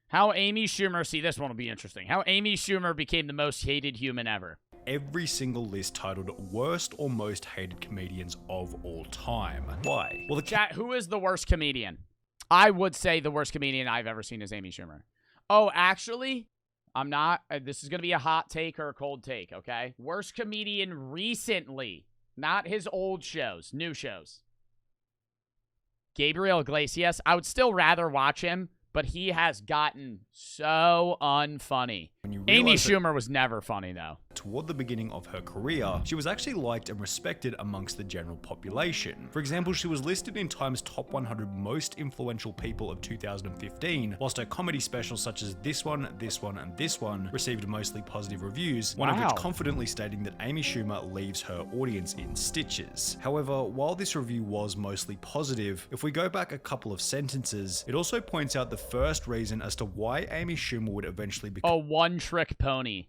How Amy Schumer, see, this one will be interesting. How Amy Schumer became the most hated human ever. Every single list titled worst or most hated comedians of all time. Why? Well, Chat, who is the worst comedian? I would say the worst comedian I've ever seen is Amy Schumer. Oh, actually, I'm not. This is going to be a hot take or a cold take, okay? Worst comedian recently. Not his old shows, new shows. Gabriel Iglesias. I would still rather watch him, but he has gotten so unfunny. Amy Schumer was never funny, though. Toward the beginning of her career, she was actually liked and respected amongst the general population. For example, she was listed in Time's top 100 most influential people of 2015, whilst her comedy specials such as this one, and this one received mostly positive reviews, one of which confidently stating that Amy Schumer leaves her audience in stitches. However, while this review was mostly positive, if we go back a couple of sentences, it also points out the first reason as to why Amy Schumer would eventually become a one-trick pony.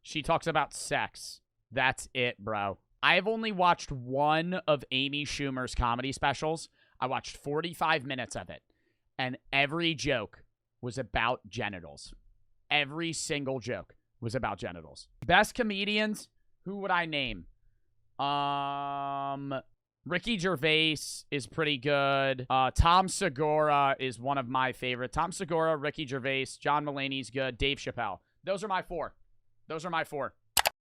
She talks about sex. That's it, bro. I've only watched one of Amy Schumer's comedy specials. I watched 45 minutes of it, and every joke was about genitals. Every single joke was about genitals. Best comedians, who would I name? Ricky Gervais is pretty good. Tom Segura is one of my favorites. Tom Segura, Ricky Gervais, John Mulaney's good, Dave Chappelle. Those are my four.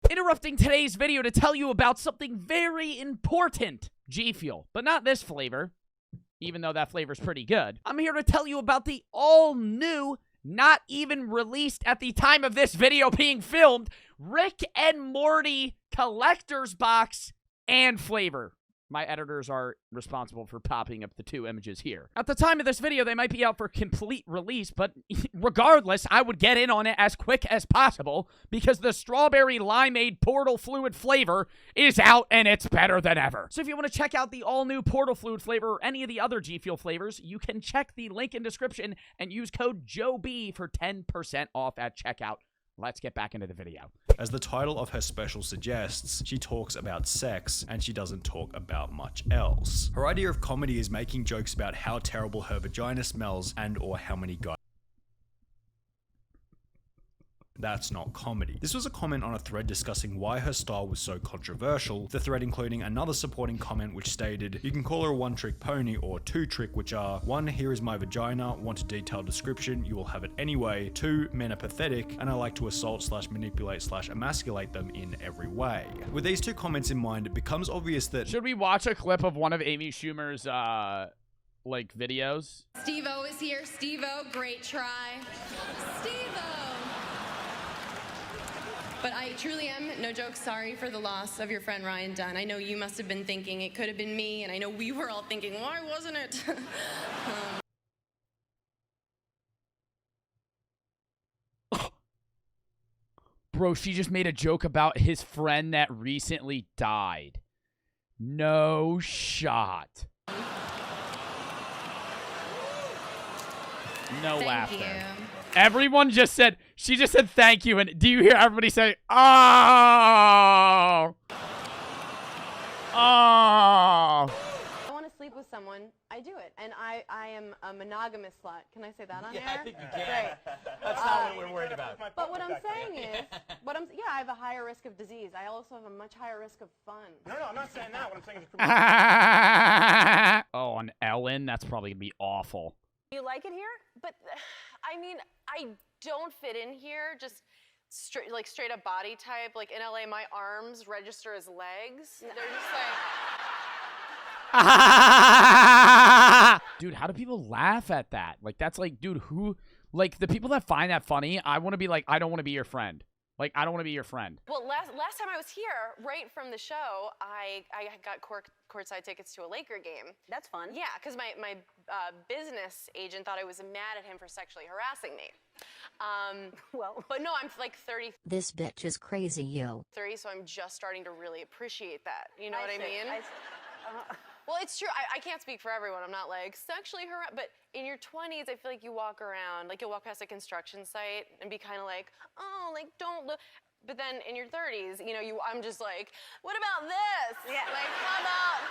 Interrupting today's video to tell you about something very important. G Fuel, but not this flavor, even though that flavor's pretty good. I'm here to tell you about the all-new, not even released at the time of this video being filmed, Rick and Morty Collector's Box and flavor. My editors are responsible for popping up the two images here. At the time of this video, they might be out for complete release, but regardless, I would get in on it as quick as possible because the strawberry limeade portal fluid flavor is out and it's better than ever. So if you want to check out the all-new portal fluid flavor or any of the other G Fuel flavors, you can check the link in description and use code JOEB for 10% off at checkout. Let's get back into the video. As the title of her special suggests, she talks about sex and she doesn't talk about much else. Her idea of comedy is making jokes about how terrible her vagina smells and or how many guys. That's not comedy. This was a comment on a thread discussing why her style was so controversial, the thread including another supporting comment which stated, you can call her a one-trick pony or two-trick, which are 1, here is my vagina, want a detailed description, you will have it anyway, 2, men are pathetic, and I like to assault / manipulate / emasculate them in every way. With these two comments in mind, it becomes obvious that— should we watch a clip of one of Amy Schumer's, like, videos? Steve-O is here. Steve-O, great try. Steve-O! But I truly am, no joke, sorry for the loss of your friend Ryan Dunn. I know you must have been thinking it could have been me, and I know we were all thinking, why wasn't it? Bro, she just made a joke about his friend that recently died. No shot. No laughter. Thank you. Everyone just said, she just said thank you, and do you hear everybody say, oh? Oh. I want to sleep with someone, I do it. And I am a monogamous slut. Can I say that on there? I think you can. Great. That's not what we're worried about. But what I'm saying is, I have a higher risk of disease. I also have a much higher risk of fun. No, I'm not saying that. What I'm saying is Oh, on Ellen? That's probably going to be awful. You like it here? But, I mean, I don't fit in here. Just straight up body type. Like, in LA, my arms register as legs. They're just like... Dude, how do people laugh at that? Like, that's like, dude, who... Like, the people that find that funny, I want to be like, I don't want to be your friend. Like, I don't want to be your friend. Well, last time I was here, right from the show, I got courtside tickets to a Laker game. That's fun. Yeah, because my business agent thought I was mad at him for sexually harassing me. But no, I'm like 33, This bitch is crazy, yo. so I'm just starting to really appreciate that. You know what I see. mean? Well, it's true. I can't speak for everyone. I'm not like sexually harassed, but in your 20s, I feel like you walk around, like you'll walk past a construction site and be kind of like, oh, like don't look. But then in your 30s, you know, I'm just like, what about this? Yeah. Like, how about?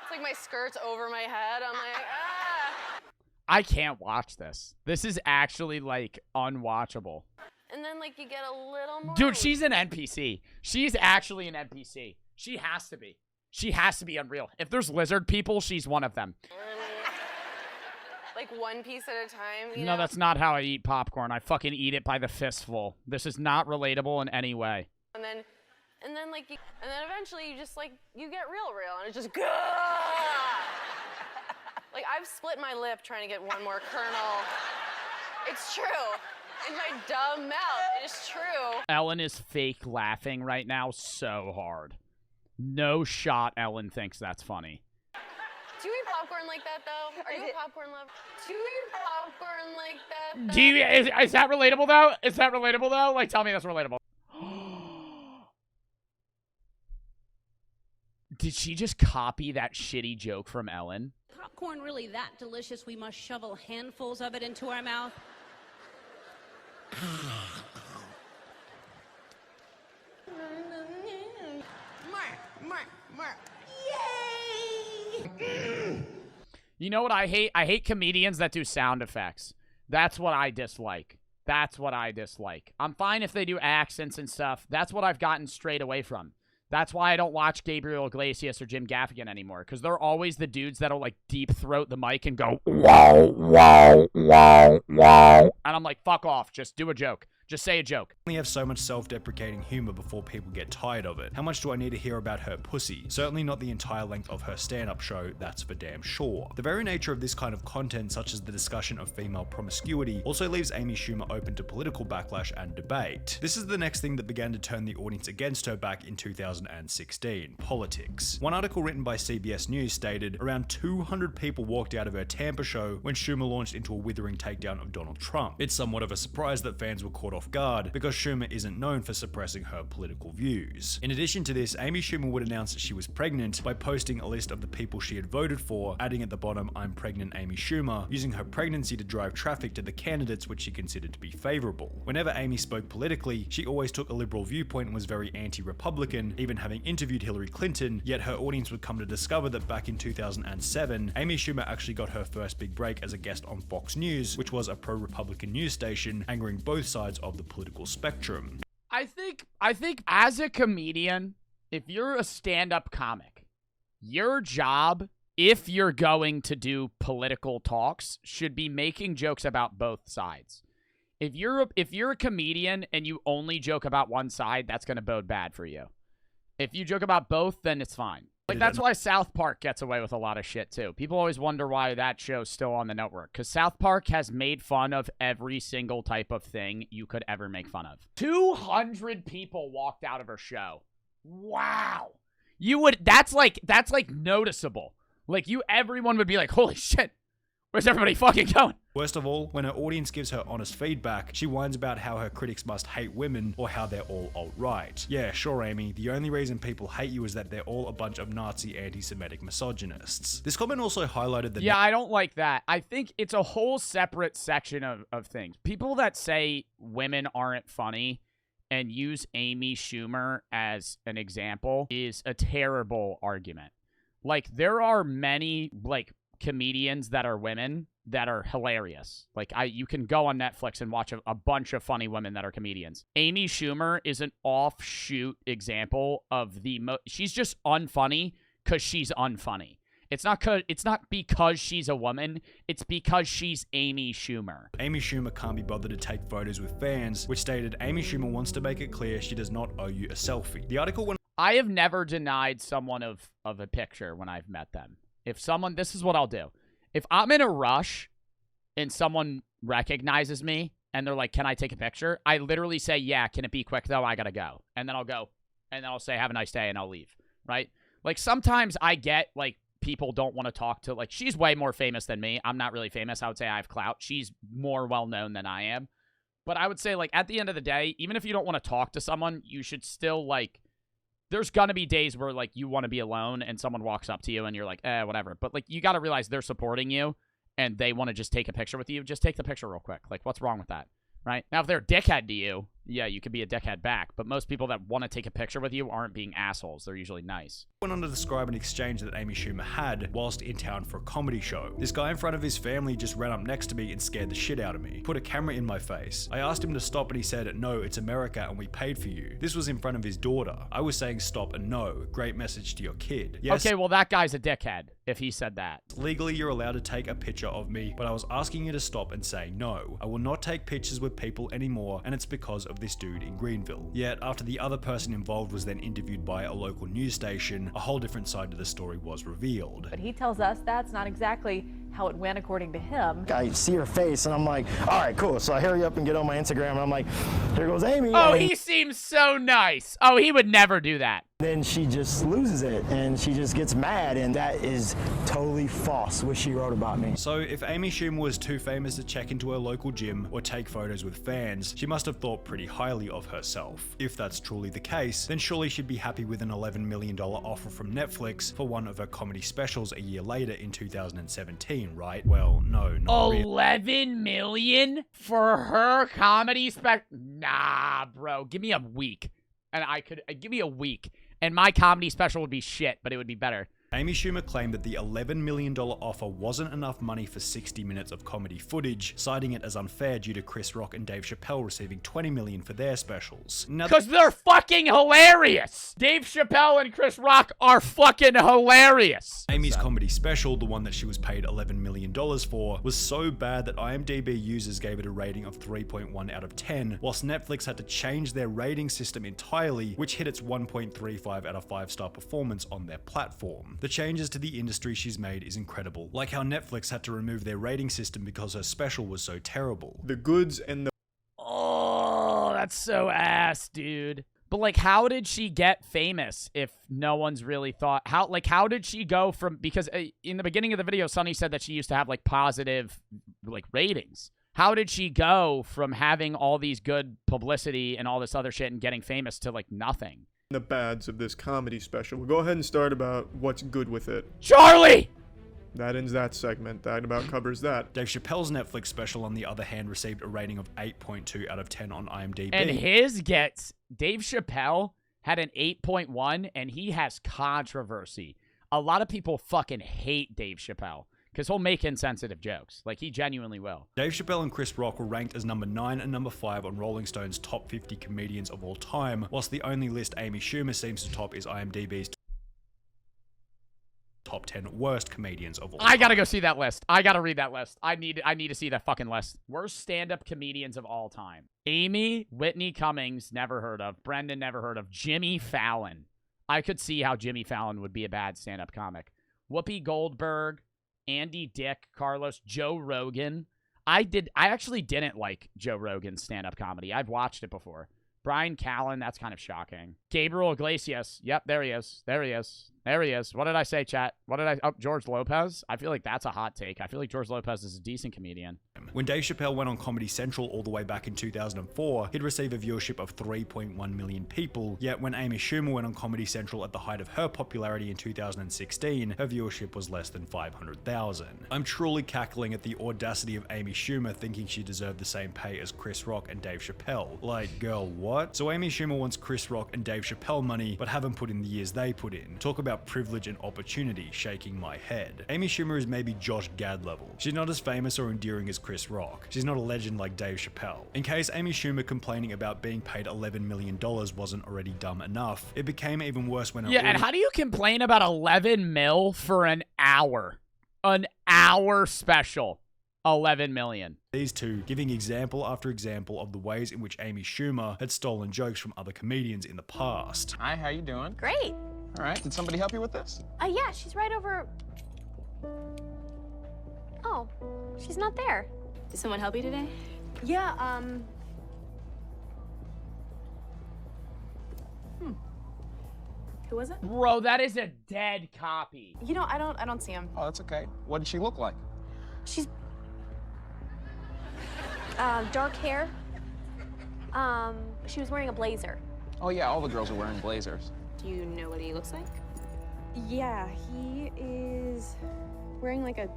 It's like my skirt's over my head. I'm like, ah. I can't watch this. This is actually, like, unwatchable. And then, like, you get a little more. Dude, she's an NPC. She's actually an NPC. She has to be. She has to be unreal. If there's lizard people, she's one of them. Like, one piece at a time, you No, know? that's not how I eat popcorn. I fucking eat it by the fistful. This is not relatable in any way. And then like, and then eventually you just, like, you get real, and it's just, like, I've split my lip trying to get one more kernel. It's true. In my dumb mouth. It's true. Ellen is fake laughing right now so hard. No shot Ellen thinks that's funny. Do you eat popcorn like that, though? Are you a popcorn lover? Do you eat popcorn like that, though? Do you, is that relatable, though? Is that relatable, though? Like, tell me that's relatable. Did she just copy that shitty joke from Ellen? Popcorn really that delicious we must shovel handfuls of it into our mouth? You know what I hate? I hate comedians that do sound effects. That's what I dislike. That's what I dislike. I'm fine if they do accents and stuff. That's what I've gotten straight away from. That's why I don't watch Gabriel Iglesias or Jim Gaffigan anymore, because they're always the dudes that'll, like, deep throat the mic and go, wow, wow, wow, wow. And I'm like, fuck off. Just do a joke. Just say a joke. Only have so much self-deprecating humor before people get tired of it. How much do I need to hear about her pussy? Certainly not the entire length of her stand-up show, that's for damn sure. The very nature of this kind of content, such as the discussion of female promiscuity, also leaves Amy Schumer open to political backlash and debate. This is the next thing that began to turn the audience against her back in 2016, politics. One article written by CBS News stated, around 200 people walked out of her Tampa show when Schumer launched into a withering takedown of Donald Trump. It's somewhat of a surprise that fans were caught off guard because Schumer isn't known for suppressing her political views. In addition to this, Amy Schumer would announce that she was pregnant by posting a list of the people she had voted for, adding at the bottom, "I'm pregnant Amy Schumer," using her pregnancy to drive traffic to the candidates which she considered to be favorable. Whenever Amy spoke politically, she always took a liberal viewpoint and was very anti-Republican, even having interviewed Hillary Clinton, yet her audience would come to discover that back in 2007, Amy Schumer actually got her first big break as a guest on Fox News, which was a pro-Republican news station, angering both sides of the political spectrum. I think as a comedian, if you're a stand-up comic, your job, if you're going to do political talks, should be making jokes about both sides. If you're a comedian and you only joke about one side, that's going to bode bad for you. If you joke about both, then it's fine. Like, that's why South Park gets away with a lot of shit, too. People always wonder why that show's still on the network. Because South Park has made fun of every single type of thing you could ever make fun of. 200 people walked out of her show. Wow. That's like noticeable. Like, everyone would be like, holy shit, where's everybody fucking going? Worst of all, when her audience gives her honest feedback, she whines about how her critics must hate women or how they're all alt-right. Yeah, sure, Amy, the only reason people hate you is that they're all a bunch of Nazi anti-Semitic misogynists. This comment also highlighted the— Yeah, I don't like that. I think it's a whole separate section of things. People that say women aren't funny and use Amy Schumer as an example is a terrible argument. Like, there are many, like, comedians that are women that are hilarious. Like, you can go on Netflix and watch a bunch of funny women that are comedians. Amy Schumer is an offshoot example of she's just unfunny because she's unfunny. It's not because she's a woman. It's because she's Amy Schumer. Amy Schumer can't be bothered to take photos with fans, which stated Amy Schumer wants to make it clear she does not owe you a selfie. The article went— I have never denied someone of a picture when I've met them. This is what I'll do. If I'm in a rush and someone recognizes me and they're like, can I take a picture? I literally say, yeah, can it be quick though? I gotta go. And then I'll go. And then I'll say, have a nice day, and I'll leave. Right? Like, sometimes I get, like, people don't want to talk to, like, she's way more famous than me. I'm not really famous. I would say I have clout. She's more well-known than I am. But I would say, like, at the end of the day, even if you don't want to talk to someone, you should still, like, there's gonna be days where, like, you want to be alone and someone walks up to you and you're like, whatever. But, like, you got to realize they're supporting you and they want to just take a picture with you. Just take the picture real quick. Like, what's wrong with that? Right? Now, if they're a dickhead to you, yeah, you could be a dickhead back. But most people that want to take a picture with you aren't being assholes. They're usually nice. Went on to describe an exchange that Amy Schumer had whilst in town for a comedy show. This guy in front of his family just ran up next to me and scared the shit out of me. Put a camera in my face. I asked him to stop and he said, "No, it's America and we paid for you." This was in front of his daughter. I was saying stop and no. Great message to your kid. Yes, Okay, well, that guy's a dickhead if he said that. legally you're allowed to take a picture of me, but I was asking you to stop and say no. I will not take pictures with people anymore, and it's because of this dude in Greenville. Yet, after the other person involved was then interviewed by a local news station, a whole different side to the story was revealed. But he tells us that's not exactly how it went according to him. I see her face and I'm like, all right, cool. So I hurry up and get on my Instagram and I'm like, here goes Amy. Oh, And he seems so nice. Oh, he would never do that. then she just loses it and she just gets mad, and that is totally false what she wrote about me. So, if Amy Schumer was too famous to check into her local gym or take photos with fans, she must have thought pretty highly of herself. If that's truly the case, then surely she'd be happy with an $11 million offer from Netflix for one of her comedy specials a year later in 2017, right? Well, no, not really. 11 million for her comedy spec? Nah, bro. Give me a week. And give me a week. And my comedy special would be shit, but it would be better. Amy Schumer claimed that the $11 million offer wasn't enough money for 60 minutes of comedy footage, citing it as unfair due to Chris Rock and Dave Chappelle receiving $20 million for their specials. Now, Because they're fucking hilarious. Dave Chappelle and Chris Rock are fucking hilarious. Amy's comedy special, the one that she was paid $11 million for, was so bad that IMDb users gave it a rating of 3.1 out of 10, whilst Netflix had to change their rating system entirely, which hit its 1.35 out of 5-star performance on their platform. The changes to the industry she's made is incredible, like how Netflix had to remove their rating system because her special was so terrible. The goods and the Oh, that's so ass, dude. But, like, how did she get famous if no one's really thought... How did she go from... Because in the beginning of the video, Sunny said that she used to have, like, positive, like, ratings. How did she go from having all these good publicity and all this other shit and getting famous to, like, nothing? the bads of this comedy special. We'll go ahead and start about what's good with it. Charlie! That ends that segment. That about covers that. Dave Chappelle's Netflix special, on the other hand, received a rating of 8.2 out of 10 on IMDb. And his gets... Dave Chappelle had an 8.1, and he has controversy. A lot of people fucking hate Dave Chappelle because he'll make insensitive jokes. Like, he genuinely will. Dave Chappelle and Chris Rock were ranked as number 9 and number 5 on Rolling Stone's top 50 comedians of all time, whilst the only list Amy Schumer seems to top is IMDb's top 10 worst comedians of all time. I gotta go see that list. I gotta read that list. I need to see that fucking list. Worst stand-up comedians of all time. Amy, Whitney Cummings, never heard of. Brendan, never heard of. Jimmy Fallon. I could see how Jimmy Fallon would be a bad stand-up comic. Whoopi Goldberg, Andy Dick, Carlos, Joe Rogan. I actually didn't like Joe Rogan's stand-up comedy. I've watched it before. Brian Callen, that's kind of shocking. Gabriel Iglesias. Yep, there he is. There he is. There he is. What did I say, chat? Oh, George Lopez? I feel like that's a hot take. I feel like George Lopez is a decent comedian. When Dave Chappelle went on Comedy Central all the way back in 2004, he'd receive a viewership of 3.1 million people, yet when Amy Schumer went on Comedy Central at the height of her popularity in 2016, her viewership was less than 500,000. I'm truly cackling at the audacity of Amy Schumer thinking she deserved the same pay as Chris Rock and Dave Chappelle. Like, girl, what? So Amy Schumer wants Chris Rock and Dave Chappelle money, but haven't put in the years they put in. Talk about privilege and opportunity, shaking my head. Amy Schumer is maybe Josh Gad level. She's not as famous or endearing as Chris Rock. She's not a legend like Dave Chappelle. In case Amy Schumer complaining about being paid $11 million wasn't already dumb enough, it became even worse when and how do you complain about 11 mil for an hour? An hour special. 11 million. These two giving example after example of the ways in which Amy Schumer had stolen jokes from other comedians in the past. Hi, how you doing? Great. All right, did somebody help you with this? Yeah, she's right over. Oh, she's not there. Did someone help you today? Yeah, Who was it? Bro, that is a dead copy. You know, I don't see him. Oh, that's okay. What did she look like? She's dark hair. She was wearing a blazer. Oh yeah, all the girls are wearing blazers. Do you know what he looks like? Yeah, he is wearing like a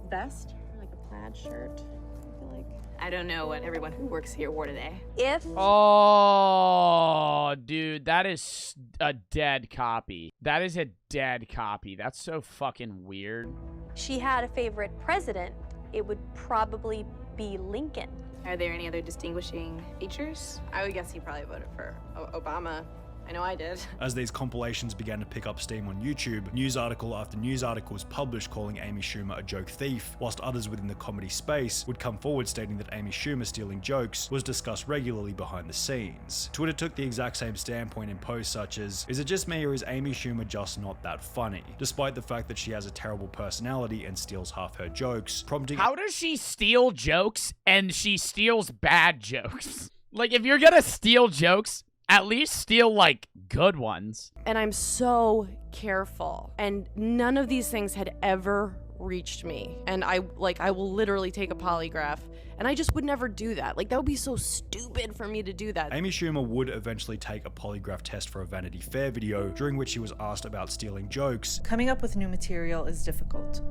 vest or like a plaid shirt. I feel like. I don't know what everyone who works here wore today. If Oh, dude, that is a dead copy. That is a dead copy. That's so fucking weird. she had a favorite president, it would probably be Lincoln. Are there any other distinguishing features? I would guess he probably voted for Obama. I know I did. As these compilations began to pick up steam on YouTube, news article after news article was published calling Amy Schumer a joke thief, whilst others within the comedy space would come forward stating that Amy Schumer stealing jokes was discussed regularly behind the scenes. Twitter took the exact same standpoint in posts such as, "Is it just me or is Amy Schumer just not that funny?" Despite the fact that she has a terrible personality and steals half her jokes, prompting— How does she steal jokes and she steals bad jokes? Like, if you're gonna steal jokes, at least steal, like, good ones. And I'm so careful. And none of these things had ever reached me. And I will literally take a polygraph. And I just would never do that. Like, that would be so stupid for me to do that. Amy Schumer would eventually take a polygraph test for a Vanity Fair video, during which she was asked about stealing jokes. Coming up with new material is difficult.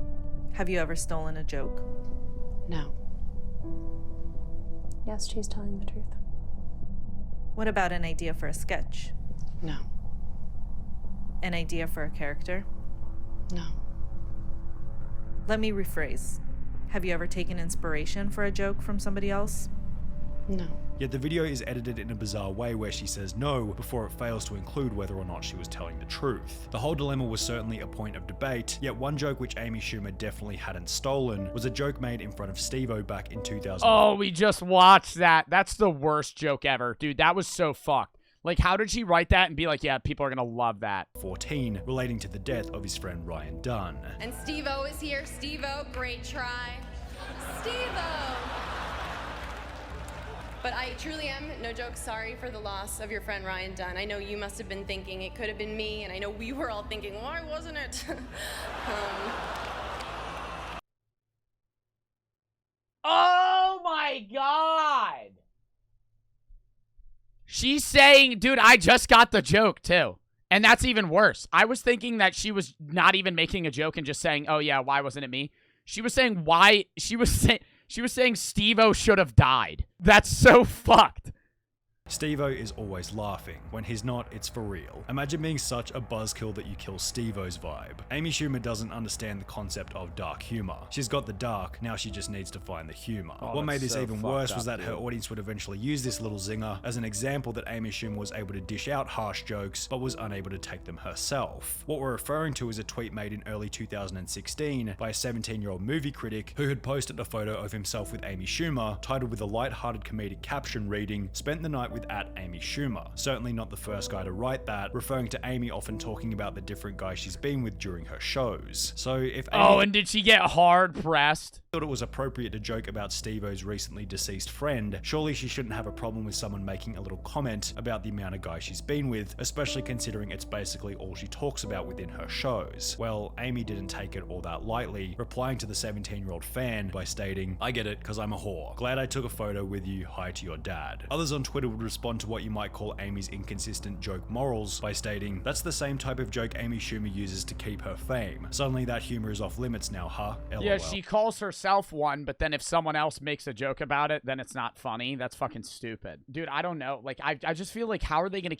Have you ever stolen a joke? No. Yes, she's telling the truth. What about an idea for a sketch? No. An idea for a character? No. Let me rephrase. Have you ever taken inspiration for a joke from somebody else? No. Yet the video is edited in a bizarre way where she says no before it fails to include whether or not she was telling the truth. The whole dilemma was certainly a point of debate, yet one joke which Amy Schumer definitely hadn't stolen was a joke made in front of Steve-O back in 2000. Oh, we just watched that. That's the worst joke ever. Dude, that was so fucked. Like, how did she write that and be like, yeah, people are gonna love that? 14, relating to the death of his friend Ryan Dunn. And Steve-O is here. Steve-O, great try. Steve-O! But I truly am, no joke, sorry for the loss of your friend Ryan Dunn. I know you must have been thinking it could have been me, and I know we were all thinking, why wasn't it? Oh my god! She's saying, dude, I just got the joke too. And that's even worse. I was thinking that she was not even making a joke and just saying, oh yeah, why wasn't it me? She was saying why, she was saying Steve-O should have died. That's so fucked. Steve-O is always laughing. When he's not, it's for real. Imagine being such a buzzkill that you kill Steve-O's vibe. Amy Schumer doesn't understand the concept of dark humor. She's got the dark, now she just needs to find the humor. What made this even worse was that her audience would eventually use this little zinger as an example that Amy Schumer was able to dish out harsh jokes, but was unable to take them herself. What we're referring to is a tweet made in early 2016 by a 17-year-old movie critic who had posted a photo of himself with Amy Schumer, titled with a light-hearted comedic caption reading, "Spent the night with at Amy Schumer." Certainly not the first guy to write that, referring to Amy often talking about the different guys she's been with during her shows. So if Amy— Oh, and did she get hard pressed? Thought it was appropriate to joke about Steve-O's recently deceased friend, surely she shouldn't have a problem with someone making a little comment about the amount of guys she's been with, especially considering it's basically all she talks about within her shows. Well, Amy didn't take it all that lightly, replying to the 17-year-old fan by stating, "I get it, cause I'm a whore. Glad I took a photo with you, hi to your dad." Others on Twitter would respond to what you might call Amy's inconsistent joke morals by stating, "That's the same type of joke Amy Schumer uses to keep her fame. Suddenly that humor is off limits now, huh? LOL." Yeah, she calls herself one, but then if someone else makes a joke about it, then it's not funny. That's fucking stupid. Dude, I don't know. Like, I just feel like, how are they gonna keep